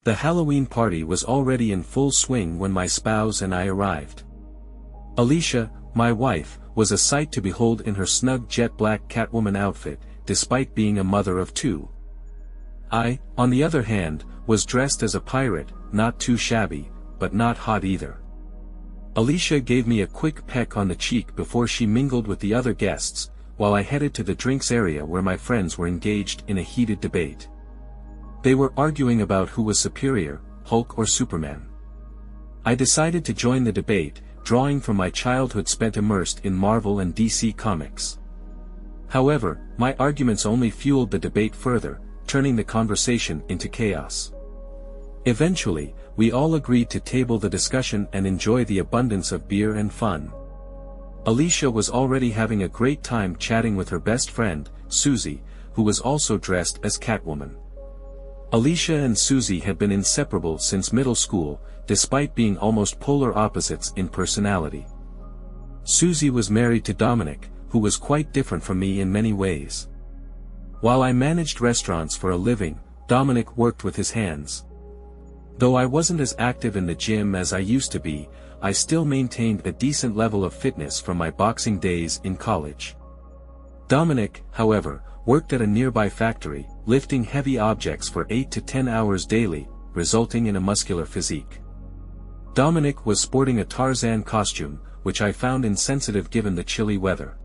The Halloween party was already in full swing when my spouse and I arrived. Alicia, my wife, was a sight to behold in her snug jet-black Catwoman outfit, despite being a mother of two. I, on the other hand, was dressed as a pirate, not too shabby, but not hot either. Alicia gave me a quick peck on the cheek before she mingled with the other guests, while I headed to the drinks area where my friends were engaged in a heated debate. They were arguing about who was superior, Hulk or Superman. I decided to join the debate, drawing from my childhood spent immersed in Marvel and DC comics. However, my arguments only fueled the debate further, turning the conversation into chaos. Eventually, we all agreed to table the discussion and enjoy the abundance of beer and fun. Alicia was already having a great time chatting with her best friend, Susie, who was also dressed as Catwoman. Alicia and Susie had been inseparable since middle school, despite being almost polar opposites in personality. Susie was married to Dominic, who was quite different from me in many ways. While I managed restaurants for a living, Dominic worked with his hands. Though I wasn't as active in the gym as I used to be, I still maintained a decent level of fitness from my boxing days in college. Dominic, however, worked at a nearby factory, lifting heavy objects for 8 to 10 hours daily, resulting in a muscular physique. Dominic was sporting a Tarzan costume, which I found insensitive given the chilly weather.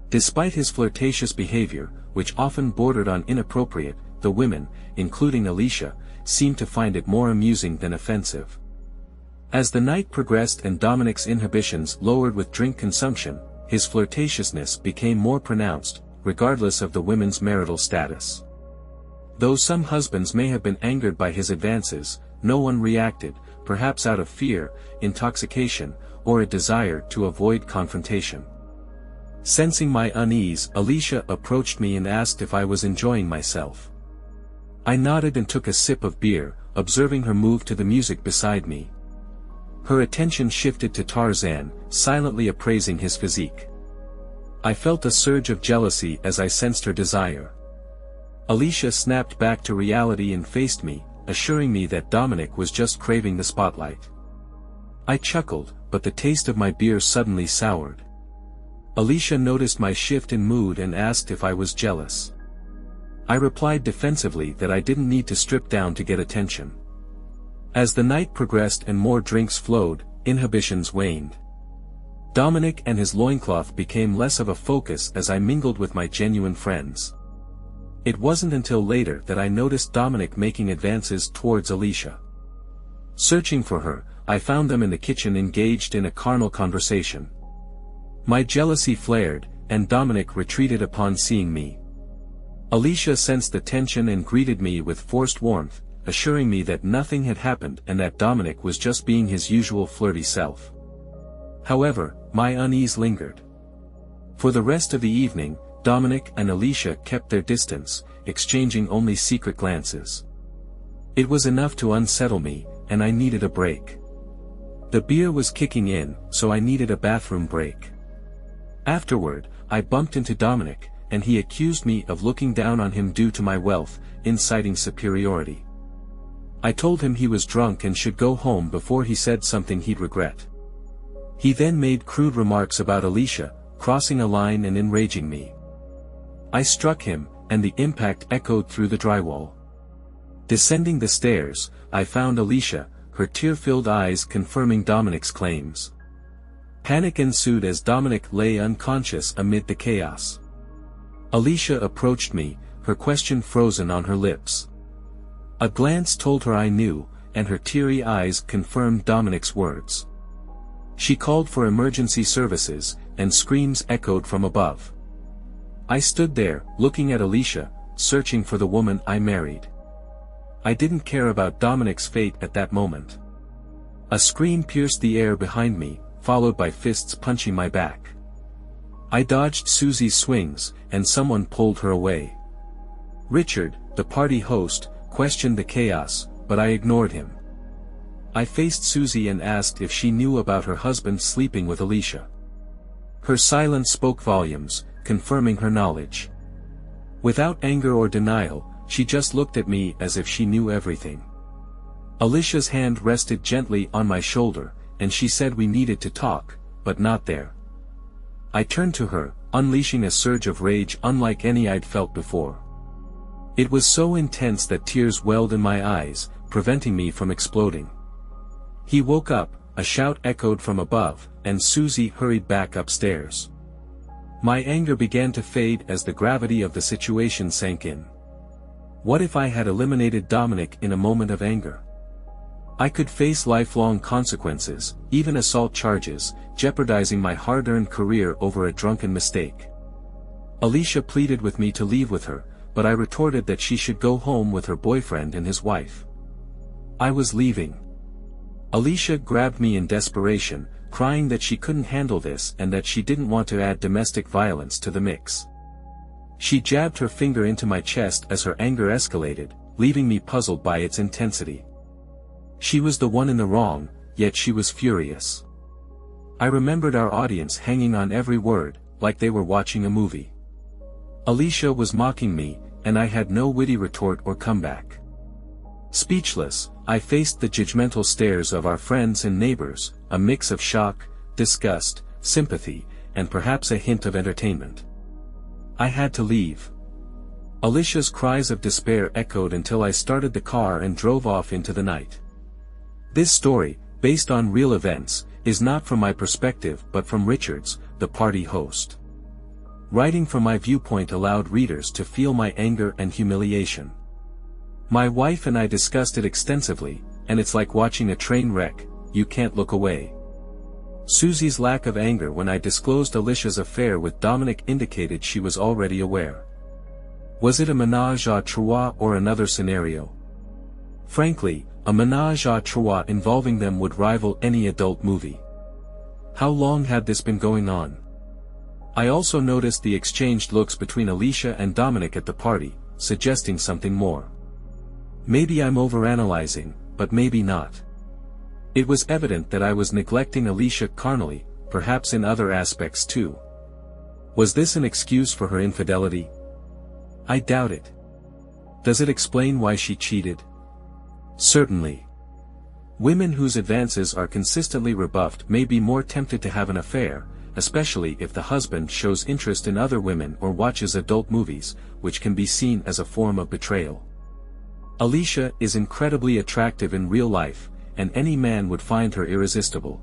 Despite his flirtatious behavior, which often bordered on inappropriate, the women, including Alicia, seemed to find it more amusing than offensive. As the night progressed and Dominic's inhibitions lowered with drink consumption, his flirtatiousness became more pronounced, regardless of the women's marital status. Though some husbands may have been angered by his advances, no one reacted, perhaps out of fear, intoxication, or a desire to avoid confrontation. Sensing my unease, Alicia approached me and asked if I was enjoying myself. I nodded and took a sip of beer, observing her move to the music beside me. Her attention shifted to Tarzan, silently appraising his physique. I felt a surge of jealousy as I sensed her desire. Alicia snapped back to reality and faced me, assuring me that Dominic was just craving the spotlight. I chuckled, but the taste of my beer suddenly soured. Alicia noticed my shift in mood and asked if I was jealous. I replied defensively that I didn't need to strip down to get attention. As the night progressed and more drinks flowed, inhibitions waned. Dominic and his loincloth became less of a focus as I mingled with my genuine friends. It wasn't until later that I noticed Dominic making advances towards Alicia. Searching for her, I found them in the kitchen engaged in a carnal conversation. My jealousy flared, and Dominic retreated upon seeing me. Alicia sensed the tension and greeted me with forced warmth, assuring me that nothing had happened and that Dominic was just being his usual flirty self. However, my unease lingered. For the rest of the evening, Dominic and Alicia kept their distance, exchanging only secret glances. It was enough to unsettle me, and I needed a break. The beer was kicking in, so I needed a bathroom break. Afterward, I bumped into Dominic, and he accused me of looking down on him due to my wealth, inciting superiority. I told him he was drunk and should go home before he said something he'd regret. He then made crude remarks about Alicia, crossing a line and enraging me. I struck him, and the impact echoed through the drywall. Descending the stairs, I found Alicia, her tear-filled eyes confirming Dominic's claims. Panic ensued as Dominic lay unconscious amid the chaos. Alicia approached me, her question frozen on her lips. A glance told her I knew, and her teary eyes confirmed Dominic's words. She called for emergency services, and screams echoed from above. I stood there, looking at Alicia, searching for the woman I married. I didn't care about Dominic's fate at that moment. A scream pierced the air behind me, followed by fists punching my back. I dodged Susie's swings, and someone pulled her away. Richard, the party host, questioned the chaos, but I ignored him. I faced Susie and asked if she knew about her husband sleeping with Alicia. Her silence spoke volumes, confirming her knowledge. Without anger or denial, she just looked at me as if she knew everything. Alicia's hand rested gently on my shoulder, and she said we needed to talk, but not there. I turned to her, unleashing a surge of rage unlike any I'd felt before. It was so intense that tears welled in my eyes, preventing me from exploding. He woke up, a shout echoed from above, and Susie hurried back upstairs. My anger began to fade as the gravity of the situation sank in. What if I had eliminated Dominic in a moment of anger? I could face lifelong consequences, even assault charges, jeopardizing my hard-earned career over a drunken mistake. Alicia pleaded with me to leave with her, but I retorted that she should go home with her boyfriend and his wife. I was leaving. Alicia grabbed me in desperation, crying that she couldn't handle this and that she didn't want to add domestic violence to the mix. She jabbed her finger into my chest as her anger escalated, leaving me puzzled by its intensity. She was the one in the wrong, yet she was furious. I remembered our audience hanging on every word, like they were watching a movie. Alicia was mocking me, and I had no witty retort or comeback. Speechless, I faced the judgmental stares of our friends and neighbors, a mix of shock, disgust, sympathy, and perhaps a hint of entertainment. I had to leave. Alicia's cries of despair echoed until I started the car and drove off into the night. This story, based on real events, is not from my perspective but from Richard's, the party host. Writing from my viewpoint allowed readers to feel my anger and humiliation. My wife and I discussed it extensively, and it's like watching a train wreck, you can't look away. Susie's lack of anger when I disclosed Alicia's affair with Dominic indicated she was already aware. Was it a ménage à trois or another scenario? Frankly, a ménage à trois involving them would rival any adult movie. How long had this been going on? I also noticed the exchanged looks between Alicia and Dominic at the party, suggesting something more. Maybe I'm overanalyzing, but maybe not. It was evident that I was neglecting Alicia carnally, perhaps in other aspects too. Was this an excuse for her infidelity? I doubt it. Does it explain why she cheated? Certainly. Women whose advances are consistently rebuffed may be more tempted to have an affair, especially if the husband shows interest in other women or watches adult movies, which can be seen as a form of betrayal. Alicia is incredibly attractive in real life, and any man would find her irresistible.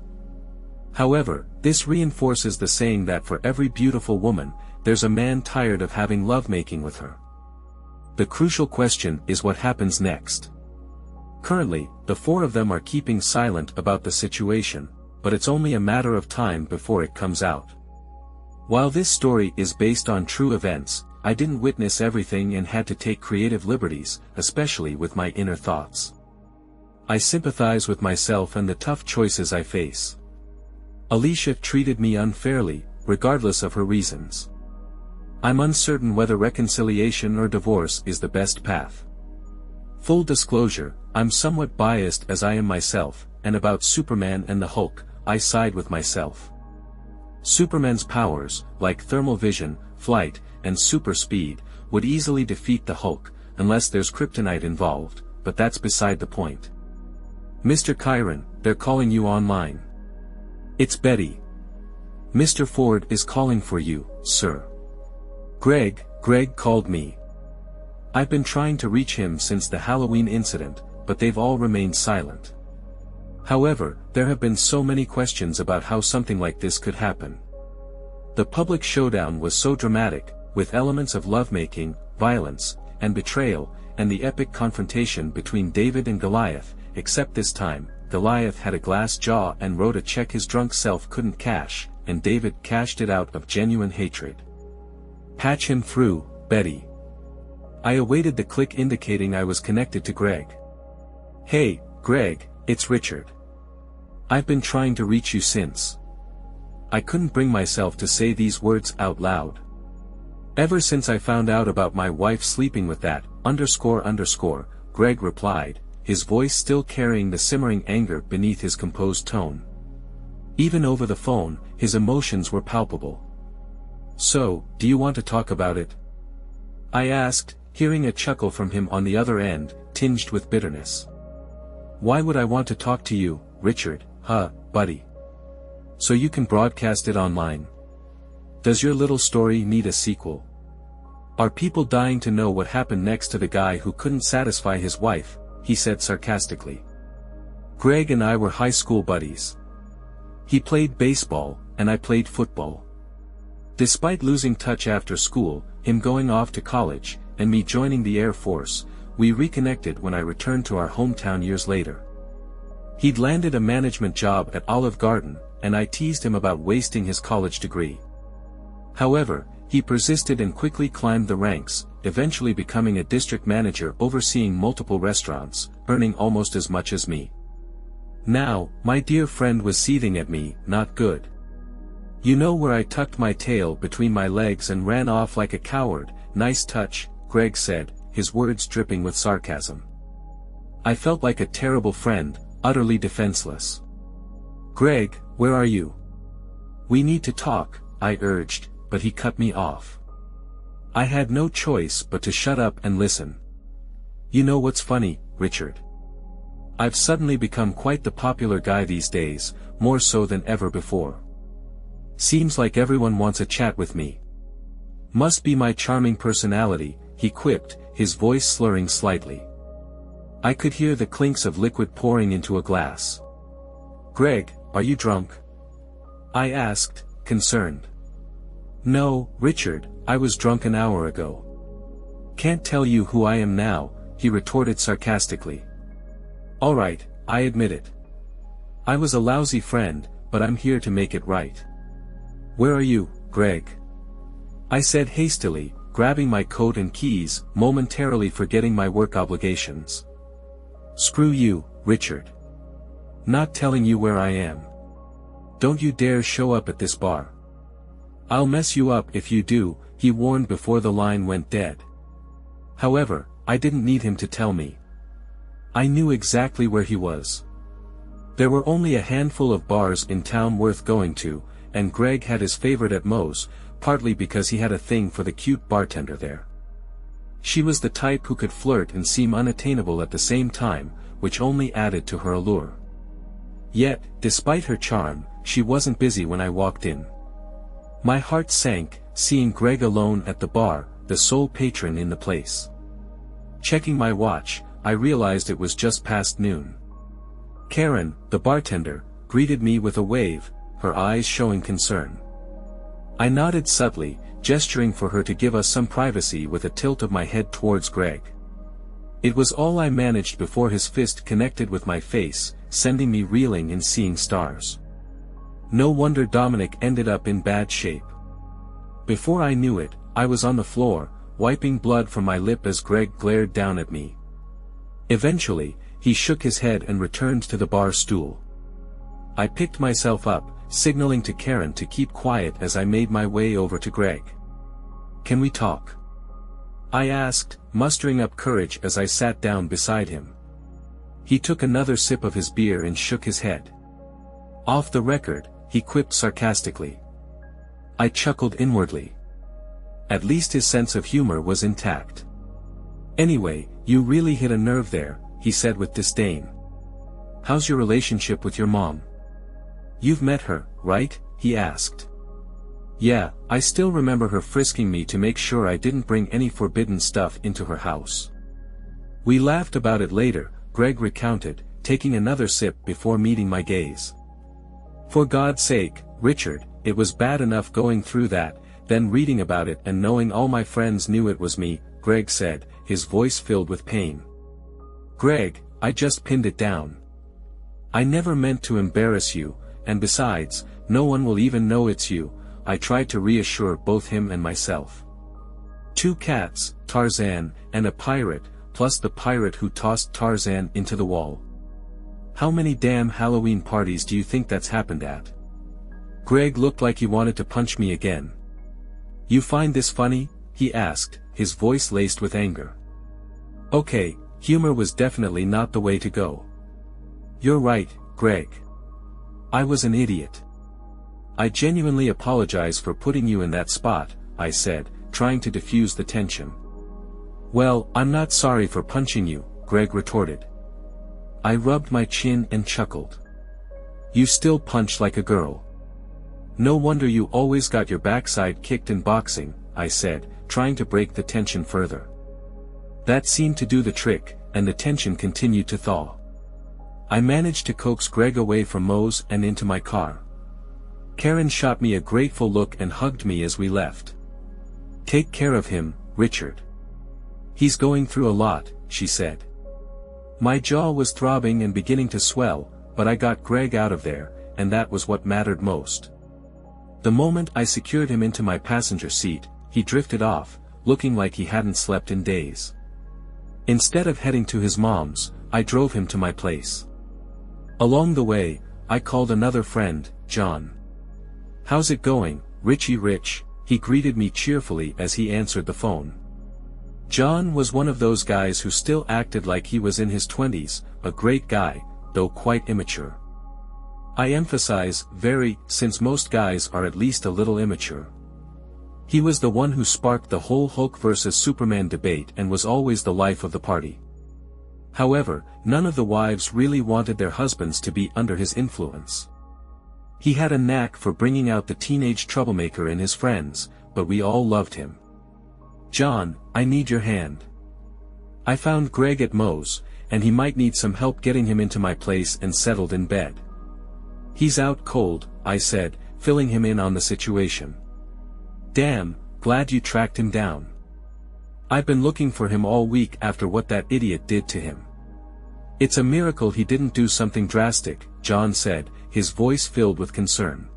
However, this reinforces the saying that for every beautiful woman, there's a man tired of having lovemaking with her. The crucial question is what happens next. Currently, the four of them are keeping silent about the situation, but it's only a matter of time before it comes out. While this story is based on true events, I didn't witness everything and had to take creative liberties, especially with my inner thoughts. I sympathize with myself and the tough choices I face. Alicia treated me unfairly, regardless of her reasons. I'm uncertain whether reconciliation or divorce is the best path. Full disclosure, I'm somewhat biased as I am myself, and about Superman and the Hulk, I side with myself. Superman's powers, like thermal vision, flight, and super speed, would easily defeat the Hulk, unless there's kryptonite involved, but that's beside the point. Mr. Chiron, they're calling you online. It's Betty. Mr. Ford is calling for you, sir. Greg called me. I've been trying to reach him since the Halloween incident, but they've all remained silent. However, there have been so many questions about how something like this could happen. The public showdown was so dramatic, with elements of lovemaking, violence, and betrayal, and the epic confrontation between David and Goliath, except this time, Goliath had a glass jaw and wrote a check his drunk self couldn't cash, and David cashed it out of genuine hatred. Patch him through, Betty. I awaited the click indicating I was connected to Greg. Hey, Greg, it's Richard. I've been trying to reach you since. I couldn't bring myself to say these words out loud. Ever since I found out about my wife sleeping with that, __, Greg replied, his voice still carrying the simmering anger beneath his composed tone. Even over the phone, his emotions were palpable. So, do you want to talk about it? I asked, hearing a chuckle from him on the other end, tinged with bitterness. Why would I want to talk to you, Richard, buddy? So you can broadcast it online. Does your little story need a sequel? Are people dying to know what happened next to the guy who couldn't satisfy his wife? He said sarcastically. Greg and I were high school buddies. He played baseball, and I played football. Despite losing touch after school, him going off to college, and me joining the Air Force, we reconnected when I returned to our hometown years later. He'd landed a management job at Olive Garden, and I teased him about wasting his college degree. However, he persisted and quickly climbed the ranks, eventually becoming a district manager overseeing multiple restaurants, earning almost as much as me. Now, my dear friend was seething at me, not good. You know where I tucked my tail between my legs and ran off like a coward. Nice touch, Greg said, his words dripping with sarcasm. I felt like a terrible friend, utterly defenseless. Greg, where are you? We need to talk, I urged, but he cut me off. I had no choice but to shut up and listen. You know what's funny, Richard? I've suddenly become quite the popular guy these days, more so than ever before. Seems like everyone wants a chat with me. Must be my charming personality, he quipped, his voice slurring slightly. I could hear the clinks of liquid pouring into a glass. Greg, are you drunk? I asked, concerned. No, Richard, I was drunk an hour ago. Can't tell you who I am now, he retorted sarcastically. All right, I admit it. I was a lousy friend, but I'm here to make it right. Where are you, Greg? I said hastily, grabbing my coat and keys, momentarily forgetting my work obligations. Screw you, Richard. Not telling you where I am. Don't you dare show up at this bar. I'll mess you up if you do, he warned before the line went dead. However, I didn't need him to tell me. I knew exactly where he was. There were only a handful of bars in town worth going to, and Greg had his favorite at Moe's, partly because he had a thing for the cute bartender there. She was the type who could flirt and seem unattainable at the same time, which only added to her allure. Yet, despite her charm, she wasn't busy when I walked in. My heart sank, seeing Greg alone at the bar, the sole patron in the place. Checking my watch, I realized it was just past noon. Karen, the bartender, greeted me with a wave, her eyes showing concern. I nodded subtly, gesturing for her to give us some privacy with a tilt of my head towards Greg. It was all I managed before his fist connected with my face, sending me reeling and seeing stars. No wonder Dominic ended up in bad shape. Before I knew it, I was on the floor, wiping blood from my lip as Greg glared down at me. Eventually, he shook his head and returned to the bar stool. I picked myself up, signaling to Karen to keep quiet as I made my way over to Greg. Can we talk? I asked, mustering up courage as I sat down beside him. He took another sip of his beer and shook his head. Off the record, he quipped sarcastically. I chuckled inwardly. At least his sense of humor was intact. Anyway, you really hit a nerve there, he said with disdain. How's your relationship with your mom? You've met her, right? He asked. Yeah, I still remember her frisking me to make sure I didn't bring any forbidden stuff into her house. We laughed about it later, Greg recounted, taking another sip before meeting my gaze. For God's sake, Richard, it was bad enough going through that, then reading about it and knowing all my friends knew it was me, Greg said, his voice filled with pain. Greg, I just pinned it down. I never meant to embarrass you, and besides, no one will even know it's you, I tried to reassure both him and myself. 2 cats, Tarzan, and a pirate, plus the pirate who tossed Tarzan into the wall. How many damn Halloween parties do you think that's happened at? Greg looked like he wanted to punch me again. You find this funny? He asked, his voice laced with anger. Okay, humor was definitely not the way to go. You're right, Greg. I was an idiot. I genuinely apologize for putting you in that spot, I said, trying to diffuse the tension. Well, I'm not sorry for punching you, Greg retorted. I rubbed my chin and chuckled. You still punch like a girl. No wonder you always got your backside kicked in boxing, I said, trying to break the tension further. That seemed to do the trick, and the tension continued to thaw. I managed to coax Greg away from Moe's and into my car. Karen shot me a grateful look and hugged me as we left. Take care of him, Richard. He's going through a lot, she said. My jaw was throbbing and beginning to swell, but I got Greg out of there, and that was what mattered most. The moment I secured him into my passenger seat, he drifted off, looking like he hadn't slept in days. Instead of heading to his mom's, I drove him to my place. Along the way, I called another friend, John. How's it going, Richie Rich? He greeted me cheerfully as he answered the phone. John was one of those guys who still acted like he was in his 20s, a great guy, though quite immature. I emphasize very, since most guys are at least a little immature. He was the one who sparked the whole Hulk versus Superman debate and was always the life of the party. However, none of the wives really wanted their husbands to be under his influence. He had a knack for bringing out the teenage troublemaker in his friends, but we all loved him. John, I need your hand. I found Greg at Moe's, and he might need some help getting him into my place and settled in bed. He's out cold, I said, filling him in on the situation. Damn, glad you tracked him down. I've been looking for him all week after what that idiot did to him. It's a miracle he didn't do something drastic, John said, his voice filled with concern.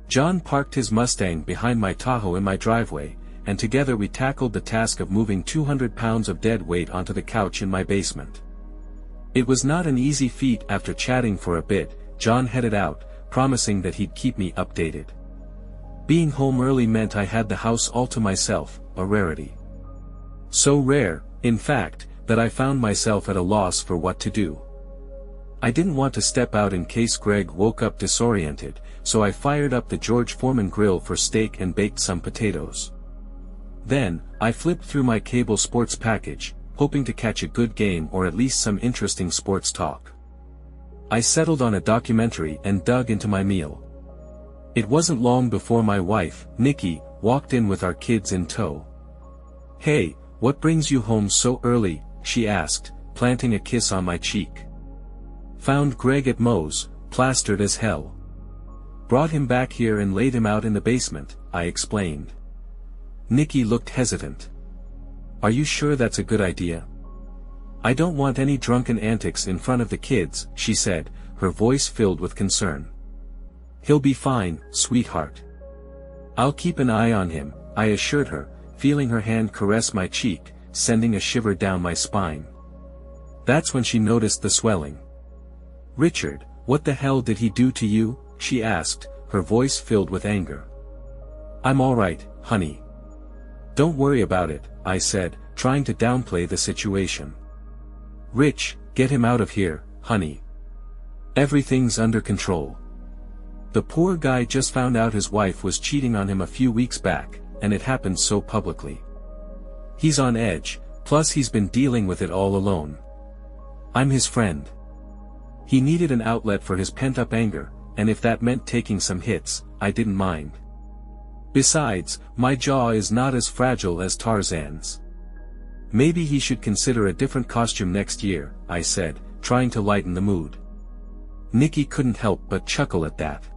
John parked his Mustang behind my Tahoe in my driveway, and together we tackled the task of moving 200 pounds of dead weight onto the couch in my basement. It was not an easy feat. After chatting for a bit, John headed out, promising that he'd keep me updated. Being home early meant I had the house all to myself, a rarity. So rare, in fact, that I found myself at a loss for what to do. I didn't want to step out in case Greg woke up disoriented, so I fired up the George Foreman grill for steak and baked some potatoes. Then, I flipped through my cable sports package, hoping to catch a good game or at least some interesting sports talk. I settled on a documentary and dug into my meal. It wasn't long before my wife, Nikki, walked in with our kids in tow. Hey, what brings you home so early? She asked, planting a kiss on my cheek. Found Greg at Moe's, plastered as hell. Brought him back here and laid him out in the basement, I explained. Nikki looked hesitant. Are you sure that's a good idea? I don't want any drunken antics in front of the kids, she said, her voice filled with concern. He'll be fine, sweetheart. I'll keep an eye on him, I assured her, feeling her hand caress my cheek, sending a shiver down my spine. That's when she noticed the swelling. Richard, what the hell did he do to you? She asked, her voice filled with anger. I'm all right, honey. Don't worry about it, I said, trying to downplay the situation. Rich, get him out of here, honey. Everything's under control. The poor guy just found out his wife was cheating on him a few weeks back, and it happened so publicly. He's on edge, plus he's been dealing with it all alone. I'm his friend. He needed an outlet for his pent-up anger, and if that meant taking some hits, I didn't mind. Besides, my jaw is not as fragile as Tarzan's. Maybe he should consider a different costume next year, I said, trying to lighten the mood. Nikki couldn't help but chuckle at that.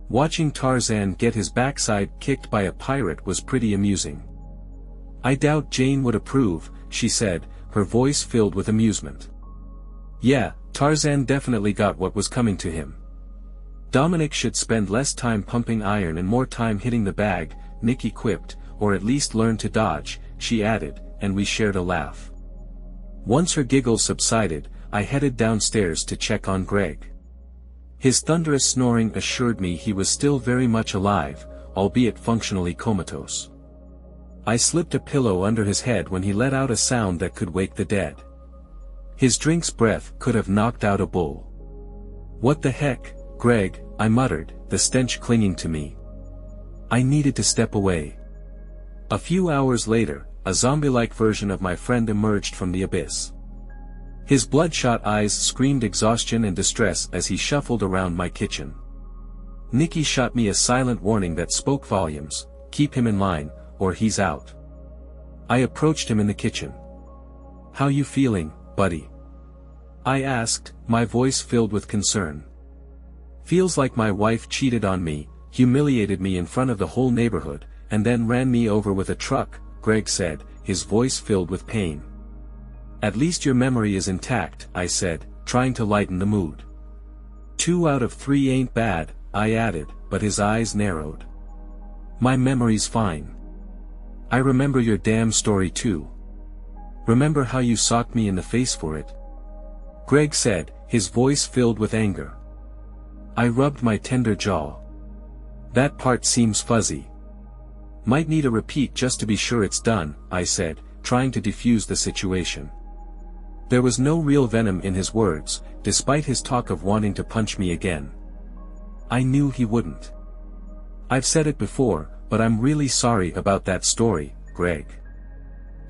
Watching Tarzan get his backside kicked by a pirate was pretty amusing. I doubt Jane would approve, she said, her voice filled with amusement. Yeah, Tarzan definitely got what was coming to him. Dominic should spend less time pumping iron and more time hitting the bag, Nikki quipped, or at least learn to dodge, she added, and we shared a laugh. Once her giggles subsided, I headed downstairs to check on Greg. His thunderous snoring assured me he was still very much alive, albeit functionally comatose. I slipped a pillow under his head when he let out a sound that could wake the dead. His drink's breath could have knocked out a bull. What the heck, Greg, I muttered, the stench clinging to me. I needed to step away. A few hours later, a zombie-like version of my friend emerged from the abyss. His bloodshot eyes screamed exhaustion and distress as he shuffled around my kitchen. Nicky shot me a silent warning that spoke volumes: keep him in line, or he's out. I approached him in the kitchen. How you feeling, buddy? I asked, my voice filled with concern. Feels like my wife cheated on me, humiliated me in front of the whole neighborhood, and then ran me over with a truck, Greg said, his voice filled with pain. At least your memory is intact, I said, trying to lighten the mood. 2 out of 3 ain't bad, I added, but his eyes narrowed. My memory's fine. I remember your damn story too. Remember how you socked me in the face for it? Greg said, his voice filled with anger. I rubbed my tender jaw. That part seems fuzzy. Might need a repeat just to be sure it's done, I said, trying to defuse the situation. There was no real venom in his words, despite his talk of wanting to punch me again. I knew he wouldn't. I've said it before, but I'm really sorry about that story, Greg.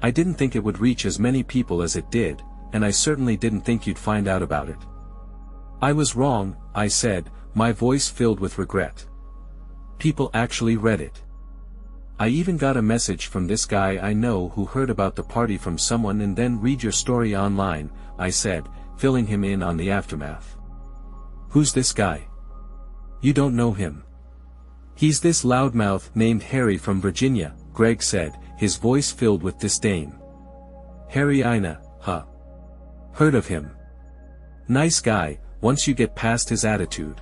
I didn't think it would reach as many people as it did, and I certainly didn't think you'd find out about it. I was wrong, I said, my voice filled with regret. People actually read it. I even got a message from this guy I know who heard about the party from someone and then read your story online, I said, filling him in on the aftermath. Who's this guy? You don't know him. He's this loudmouth named Harry from Virginia, Greg said, his voice filled with disdain. Harry Ina, huh? Heard of him. Nice guy, once you get past his attitude.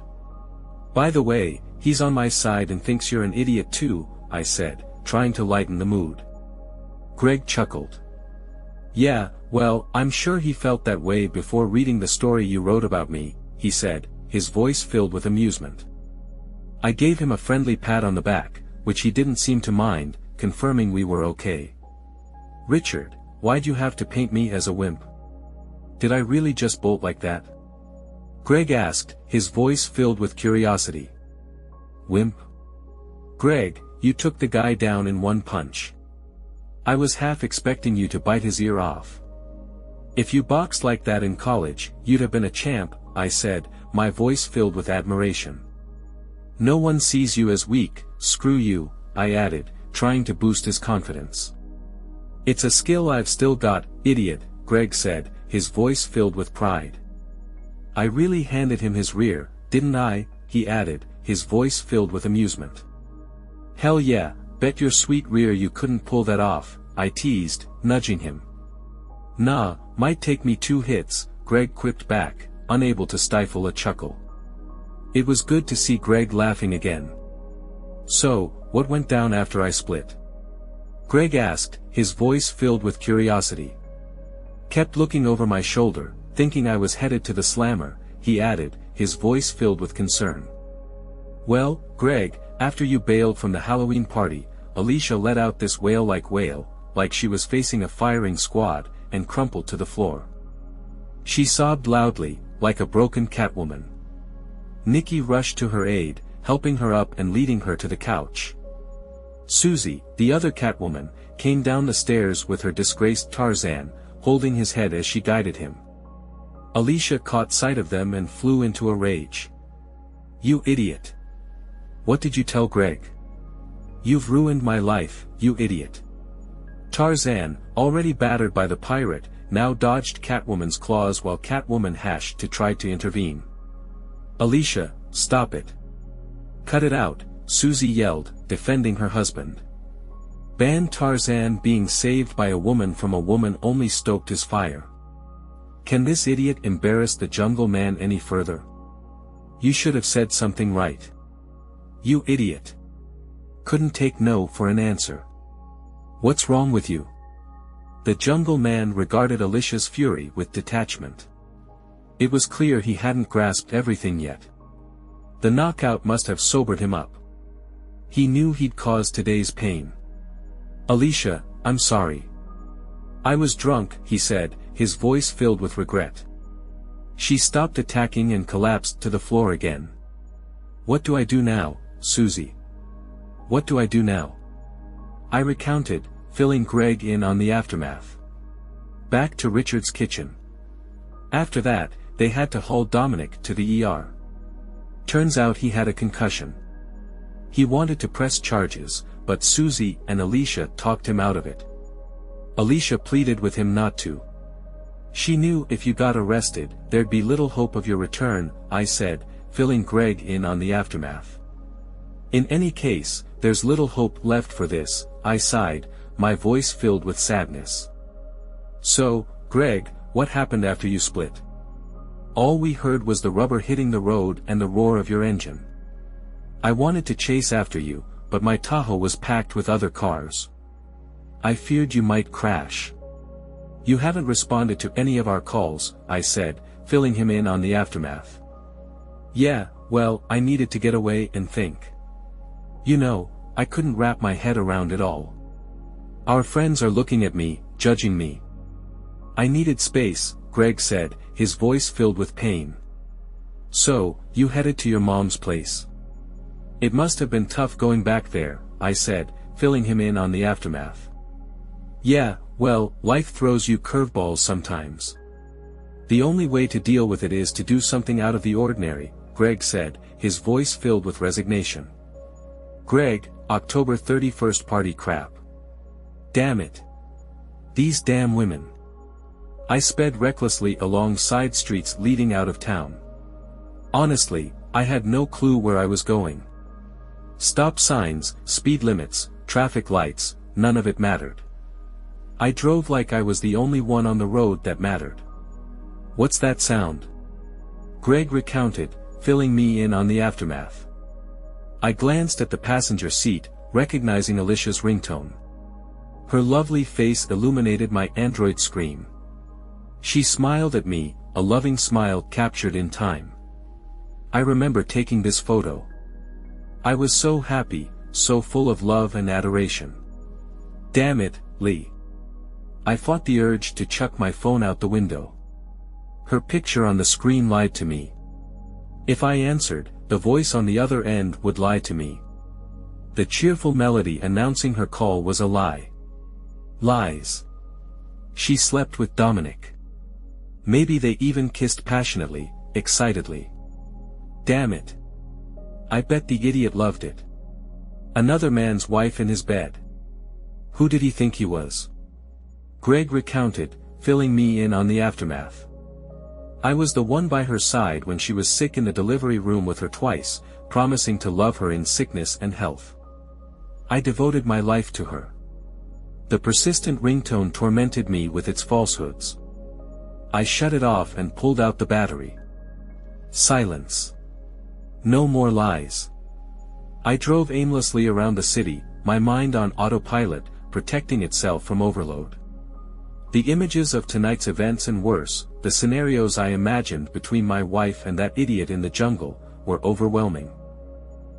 By the way, he's on my side and thinks you're an idiot too, I said, trying to lighten the mood. Greg chuckled. Yeah, well, I'm sure he felt that way before reading the story you wrote about me, he said, his voice filled with amusement. I gave him a friendly pat on the back, which he didn't seem to mind, confirming we were okay. Richard, why'd you have to paint me as a wimp? Did I really just bolt like that? Greg asked, his voice filled with curiosity. Wimp? Greg, you took the guy down in one punch. I was half expecting you to bite his ear off. If you boxed like that in college, you'd have been a champ, I said, my voice filled with admiration. No one sees you as weak, screw you, I added, trying to boost his confidence. It's a skill I've still got, idiot, Greg said, his voice filled with pride. I really handed him his rear, didn't I, he added, his voice filled with amusement. Hell yeah, bet your sweet rear you couldn't pull that off, I teased, nudging him. Nah, might take me 2 hits, Greg quipped back, unable to stifle a chuckle. It was good to see Greg laughing again. So, what went down after I split? Greg asked, his voice filled with curiosity. Kept looking over my shoulder, thinking I was headed to the slammer, he added, his voice filled with concern. Well, Greg, after you bailed from the Halloween party, Alicia let out this wail, like she was facing a firing squad, and crumpled to the floor. She sobbed loudly, like a broken Catwoman. Nicky rushed to her aid, helping her up and leading her to the couch. Susie, the other Catwoman, came down the stairs with her disgraced Tarzan, holding his head as she guided him. Alicia caught sight of them and flew into a rage. You idiot! What did you tell Greg? You've ruined my life, you idiot! Tarzan, already battered by the pirate, now dodged Catwoman's claws while Catwoman hashed to try to intervene. Alicia, stop it! Cut it out, Susie yelled, defending her husband. Ban Tarzan being saved by a woman from a woman only stoked his fire. Can this idiot embarrass the jungle man any further? You should have said something right. You idiot! Couldn't take no for an answer. What's wrong with you? The jungle man regarded Alicia's fury with detachment. It was clear he hadn't grasped everything yet. The knockout must have sobered him up. He knew he'd caused today's pain. Alicia, I'm sorry. I was drunk, he said, his voice filled with regret. She stopped attacking and collapsed to the floor again. What do I do now, Susie? What do I do now? I recounted, filling Greg in on the aftermath. Back to Richard's kitchen. After that, they had to haul Dominic to the ER. Turns out he had a concussion. He wanted to press charges, but Susie and Alicia talked him out of it. Alicia pleaded with him not to. She knew if you got arrested, there'd be little hope of your return, I said, filling Greg in on the aftermath. In any case, there's little hope left for this, I sighed, my voice filled with sadness. So, Greg, what happened after you split? All we heard was the rubber hitting the road and the roar of your engine. I wanted to chase after you, but my Tahoe was packed with other cars. I feared you might crash. You haven't responded to any of our calls, I said, filling him in on the aftermath. Yeah, well, I needed to get away and think. You know, I couldn't wrap my head around it all. Our friends are looking at me, judging me. I needed space, Greg said, his voice filled with pain. So, you headed to your mom's place. It must have been tough going back there, I said, filling him in on the aftermath. Yeah, well, life throws you curveballs sometimes. The only way to deal with it is to do something out of the ordinary, Greg said, his voice filled with resignation. Greg, October 31st party crap. Damn it. These damn women. I sped recklessly along side streets leading out of town. Honestly, I had no clue where I was going. Stop signs, speed limits, traffic lights, none of it mattered. I drove like I was the only one on the road that mattered. What's that sound? Greg recounted, filling me in on the aftermath. I glanced at the passenger seat, recognizing Alicia's ringtone. Her lovely face illuminated my Android screen. She smiled at me, a loving smile captured in time. I remember taking this photo. I was so happy, so full of love and adoration. Damn it, Lee. I fought the urge to chuck my phone out the window. Her picture on the screen lied to me. If I answered, the voice on the other end would lie to me. The cheerful melody announcing her call was a lie. Lies. She slept with Dominic. Maybe they even kissed passionately, excitedly. Damn it. I bet the idiot loved it. Another man's wife in his bed. Who did he think he was? Greg recounted, filling me in on the aftermath. I was the one by her side when she was sick in the delivery room with her twice, promising to love her in sickness and health. I devoted my life to her. The persistent ringtone tormented me with its falsehoods. I shut it off and pulled out the battery. Silence. No more lies. I drove aimlessly around the city, my mind on autopilot, protecting itself from overload. The images of tonight's events and worse, the scenarios I imagined between my wife and that idiot in the jungle, were overwhelming.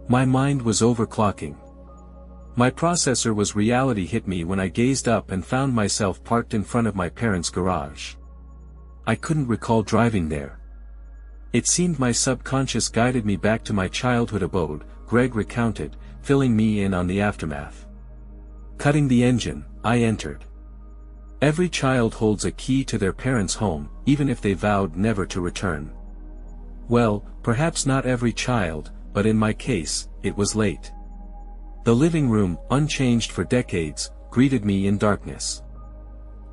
My mind was overclocking. My processor was reality hit me when I gazed up and found myself parked in front of my parents' garage. I couldn't recall driving there. It seemed my subconscious guided me back to my childhood abode, Greg recounted, filling me in on the aftermath. Cutting the engine, I entered. Every child holds a key to their parents' home, even if they vowed never to return. Well, perhaps not every child, but in my case, it was late. The living room, unchanged for decades, greeted me in darkness.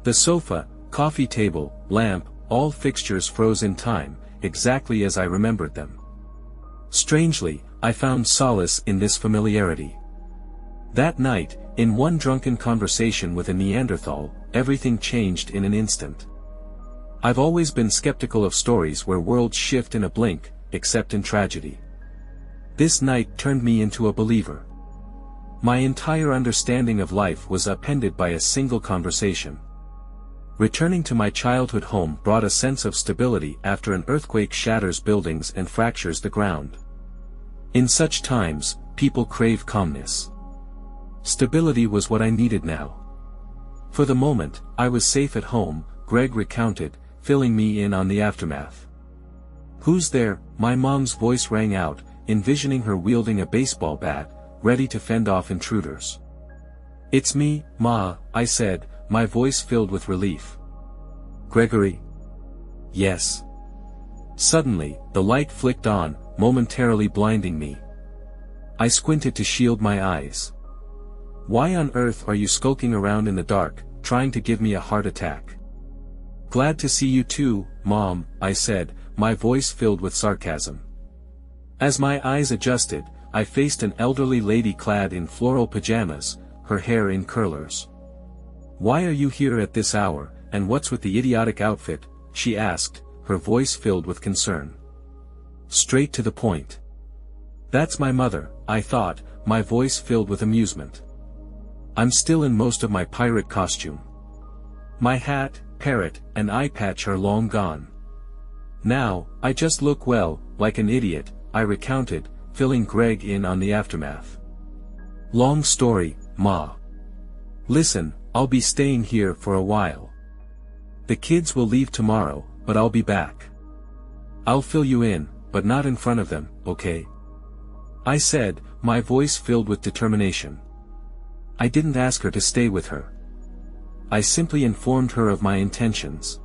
The sofa, coffee table, lamp, all fixtures froze in time, exactly as I remembered them. Strangely, I found solace in this familiarity. That night, in one drunken conversation with a Neanderthal, everything changed in an instant. I've always been skeptical of stories where worlds shift in a blink, except in tragedy. This night turned me into a believer. My entire understanding of life was upended by a single conversation. Returning to my childhood home brought a sense of stability after an earthquake shatters buildings and fractures the ground. In such times, people crave calmness. Stability was what I needed now. For the moment, I was safe at home, Greg recounted, filling me in on the aftermath. Who's there? My mom's voice rang out, envisioning her wielding a baseball bat, ready to fend off intruders. It's me, Ma, I said, my voice filled with relief. Gregory? Yes. Suddenly, the light flicked on, momentarily blinding me. I squinted to shield my eyes. Why on earth are you skulking around in the dark, trying to give me a heart attack? Glad to see you too, Mom, I said, my voice filled with sarcasm. As my eyes adjusted, I faced an elderly lady clad in floral pajamas, her hair in curlers. Why are you here at this hour, and what's with the idiotic outfit? She asked, her voice filled with concern. Straight to the point. That's my mother, I thought, my voice filled with amusement. I'm still in most of my pirate costume. My hat, parrot, and eye patch are long gone. Now, I just look well, like an idiot, I recounted, filling Greg in on the aftermath. Long story, Ma. Listen, I'll be staying here for a while. The kids will leave tomorrow, but I'll be back. I'll fill you in, but not in front of them, okay? I said, my voice filled with determination. I didn't ask her to stay with her. I simply informed her of my intentions.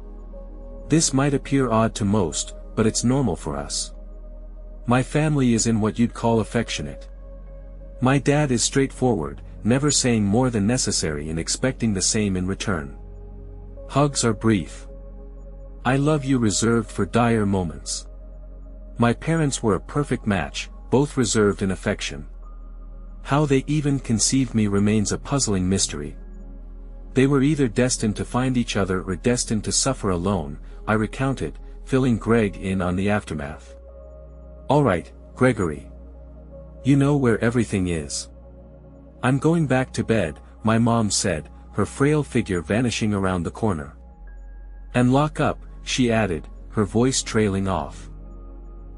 This might appear odd to most, but it's normal for us. My family is in what you'd call affectionate. My dad is straightforward, never saying more than necessary and expecting the same in return. Hugs are brief. I love you reserved for dire moments. My parents were a perfect match, both reserved in affection. How they even conceived me remains a puzzling mystery. They were either destined to find each other or destined to suffer alone, I recounted, filling Greg in on the aftermath. Alright, Gregory. You know where everything is. I'm going back to bed, my mom said, her frail figure vanishing around the corner. And lock up, she added, her voice trailing off.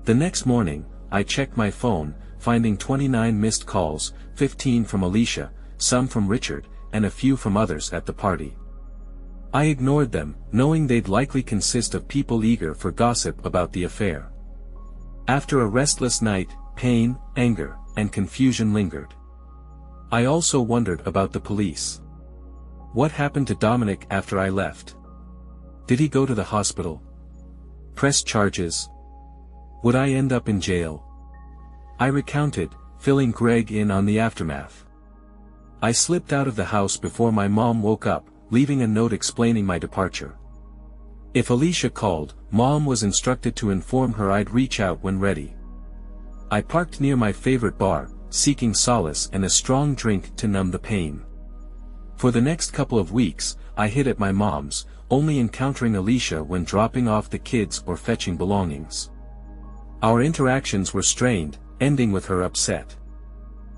The next morning, I checked my phone, finding 29 missed calls, 15 from Alicia, some from Richard, and a few from others at the party. I ignored them, knowing they'd likely consist of people eager for gossip about the affair. After a restless night, pain, anger, and confusion lingered. I also wondered about the police. What happened to Dominic after I left? Did he go to the hospital? Press charges? Would I end up in jail? I recounted, filling Greg in on the aftermath. I slipped out of the house before my mom woke up, leaving a note explaining my departure. If Alicia called, Mom was instructed to inform her I'd reach out when ready. I parked near my favorite bar, seeking solace and a strong drink to numb the pain. For the next couple of weeks, I hid at my mom's, only encountering Alicia when dropping off the kids or fetching belongings. Our interactions were strained, ending with her upset.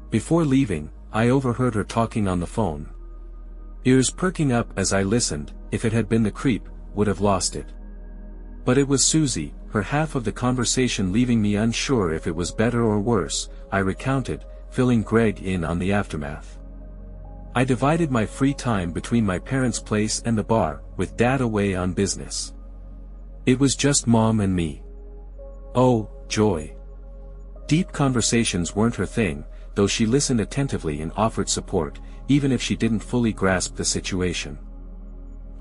Before leaving, I overheard her talking on the phone. Ears perking up as I listened, if it had been the creep, would have lost it. But it was Susie, her half of the conversation leaving me unsure if it was better or worse, I recounted, filling Greg in on the aftermath. I divided my free time between my parents' place and the bar, with Dad away on business. It was just Mom and me. Oh, joy. Deep conversations weren't her thing, though she listened attentively and offered support, even if she didn't fully grasp the situation.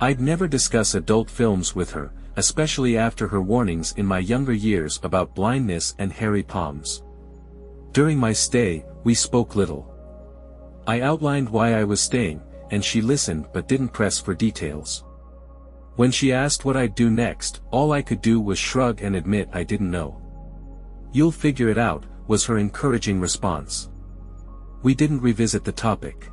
I'd never discuss adult films with her, especially after her warnings in my younger years about blindness and hairy palms. During my stay, we spoke little. I outlined why I was staying, and she listened but didn't press for details. When she asked what I'd do next, all I could do was shrug and admit I didn't know. You'll figure it out, was her encouraging response. We didn't revisit the topic.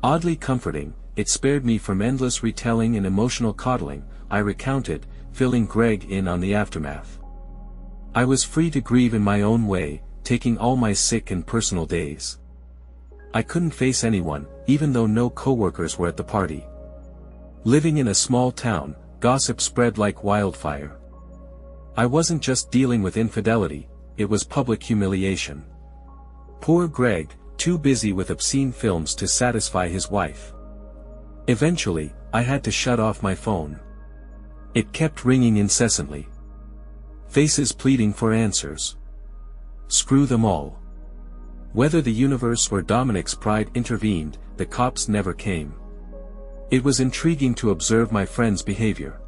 Oddly comforting, it spared me from endless retelling and emotional coddling, I recounted, filling Greg in on the aftermath. I was free to grieve in my own way, taking all my sick and personal days. I couldn't face anyone, even though no coworkers were at the party. Living in a small town, gossip spread like wildfire. I wasn't just dealing with infidelity, it was public humiliation. Poor Greg, too busy with obscene films to satisfy his wife. Eventually, I had to shut off my phone. It kept ringing incessantly. Faces pleading for answers. Screw them all. Whether the universe or Dominic's pride intervened, the cops never came. It was intriguing to observe my friend's behavior.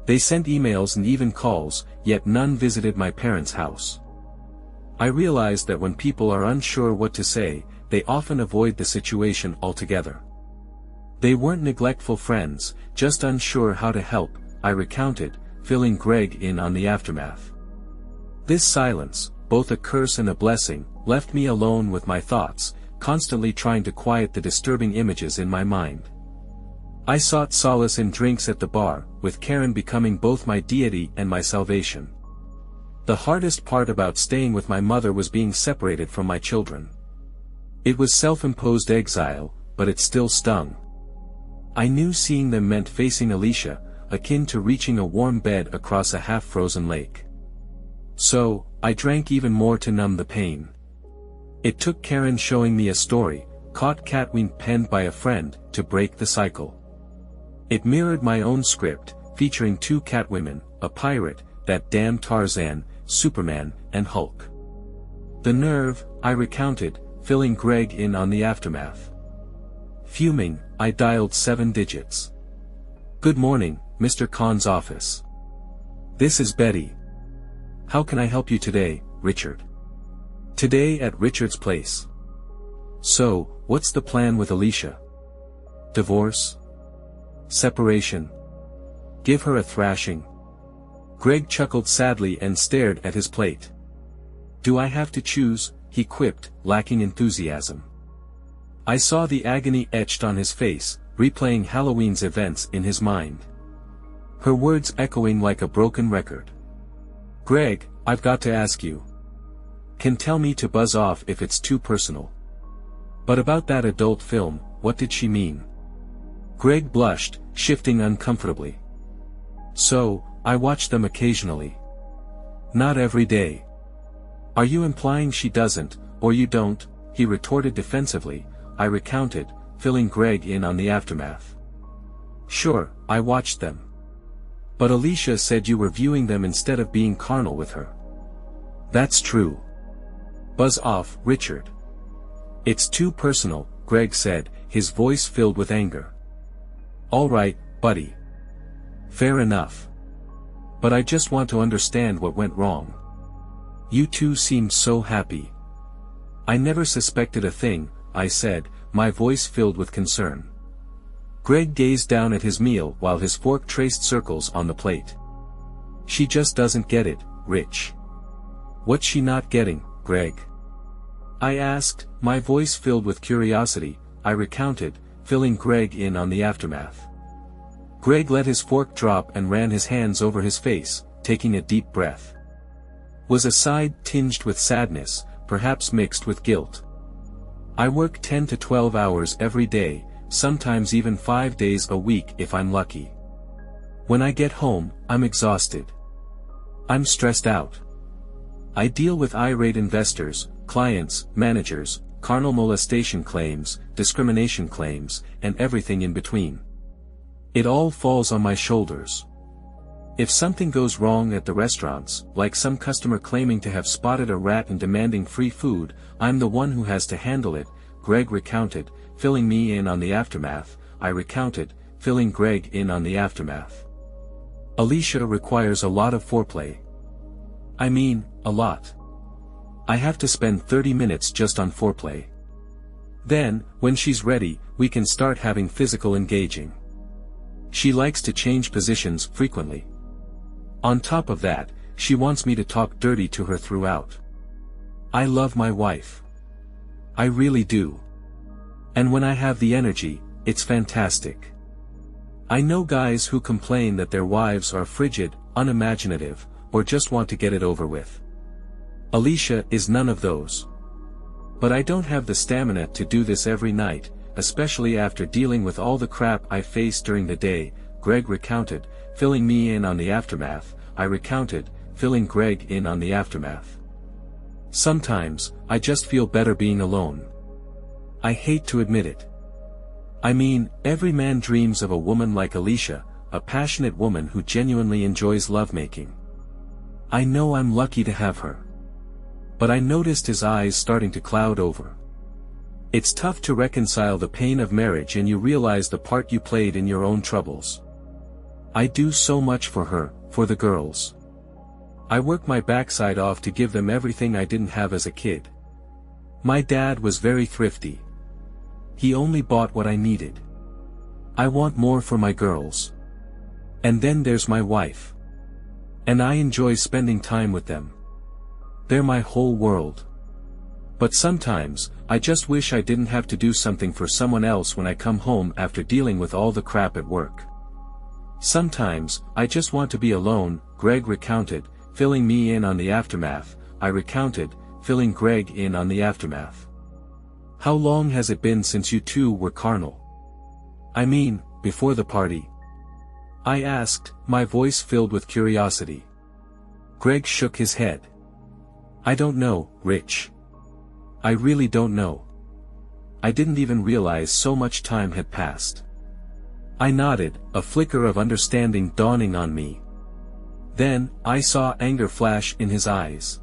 They sent emails and even calls, yet none visited my parents' house. I realized that when people are unsure what to say, they often avoid the situation altogether. They weren't neglectful friends, just unsure how to help, I recounted, filling Greg in on the aftermath. This silence, both a curse and a blessing, left me alone with my thoughts, constantly trying to quiet the disturbing images in my mind. I sought solace in drinks at the bar, with Karen becoming both my deity and my salvation. The hardest part about staying with my mother was being separated from my children. It was self-imposed exile, but it still stung. I knew seeing them meant facing Alicia, akin to reaching a warm bed across a half-frozen lake. So, I drank even more to numb the pain. It took Karen showing me a story, caught Catween penned by a friend, to break the cycle. It mirrored my own script, featuring 2 Catwomen, a pirate, that damn Tarzan, Superman, and Hulk. The nerve, I recounted, filling Greg in on the aftermath. Fuming, I dialed 7 digits. "Good morning, Mr. Khan's office. This is Betty. How can I help you today, Richard?" "Today at Richard's place." "So, what's the plan with Alicia? Divorce? Separation? Give her a thrashing?" Greg chuckled sadly and stared at his plate. "Do I have to choose?" he quipped, lacking enthusiasm. I saw the agony etched on his face, replaying Halloween's events in his mind. Her words echoing like a broken record. "Greg, I've got to ask you. Can tell me to buzz off if it's too personal. But about that adult film, what did she mean?" Greg blushed, shifting uncomfortably. "So, I watch them occasionally. Not every day." "Are you implying she doesn't, or you don't?" he retorted defensively, I recounted, filling Greg in on the aftermath. "Sure, I watched them. But Alicia said you were viewing them instead of being carnal with her." "That's true. Buzz off, Richard. It's too personal," Greg said, his voice filled with anger. "All right, buddy. Fair enough. But I just want to understand what went wrong. You two seemed so happy." "I never suspected a thing," I said, my voice filled with concern. Greg gazed down at his meal while his fork traced circles on the plate. "She just doesn't get it, Rich." "What's she not getting, Greg?" I asked, my voice filled with curiosity, I recounted, filling Greg in on the aftermath. Greg let his fork drop and ran his hands over his face, taking a deep breath. Was a sigh tinged with sadness, perhaps mixed with guilt. "I work 10 to 12 hours every day, sometimes even 5 days a week if I'm lucky. When I get home, I'm exhausted. I'm stressed out. I deal with irate investors, clients, managers, carnal molestation claims, discrimination claims, and everything in between. It all falls on my shoulders. If something goes wrong at the restaurants, like some customer claiming to have spotted a rat and demanding free food, I'm the one who has to handle it," Greg recounted, filling me in on the aftermath, I recounted, filling Greg in on the aftermath. "Alicia requires a lot of foreplay. I mean, a lot. I have to spend 30 minutes just on foreplay. Then, when she's ready, we can start having physical engaging. She likes to change positions frequently. On top of that, she wants me to talk dirty to her throughout. I love my wife. I really do. And when I have the energy, it's fantastic. I know guys who complain that their wives are frigid, unimaginative, or just want to get it over with. Alicia is none of those. But I don't have the stamina to do this every night, especially after dealing with all the crap I face during the day," Greg recounted, filling me in on the aftermath, I recounted, filling Greg in on the aftermath. "Sometimes, I just feel better being alone. I hate to admit it. I mean, every man dreams of a woman like Alicia, a passionate woman who genuinely enjoys lovemaking. I know I'm lucky to have her." But I noticed his eyes starting to cloud over. "It's tough to reconcile the pain of marriage and you realize the part you played in your own troubles. I do so much for her, for the girls. I work my backside off to give them everything I didn't have as a kid. My dad was very thrifty. He only bought what I needed. I want more for my girls. And then there's my wife. And I enjoy spending time with them. They're my whole world. But sometimes, I just wish I didn't have to do something for someone else when I come home after dealing with all the crap at work. Sometimes, I just want to be alone, Greg recounted, filling me in on the aftermath. I recounted, filling Greg in on the aftermath. How long has it been since you two were carnal? I mean, before the party. I asked, my voice filled with curiosity. Greg shook his head. I don't know, Rich. I really don't know. I didn't even realize so much time had passed. I nodded, a flicker of understanding dawning on me. Then, I saw anger flash in his eyes.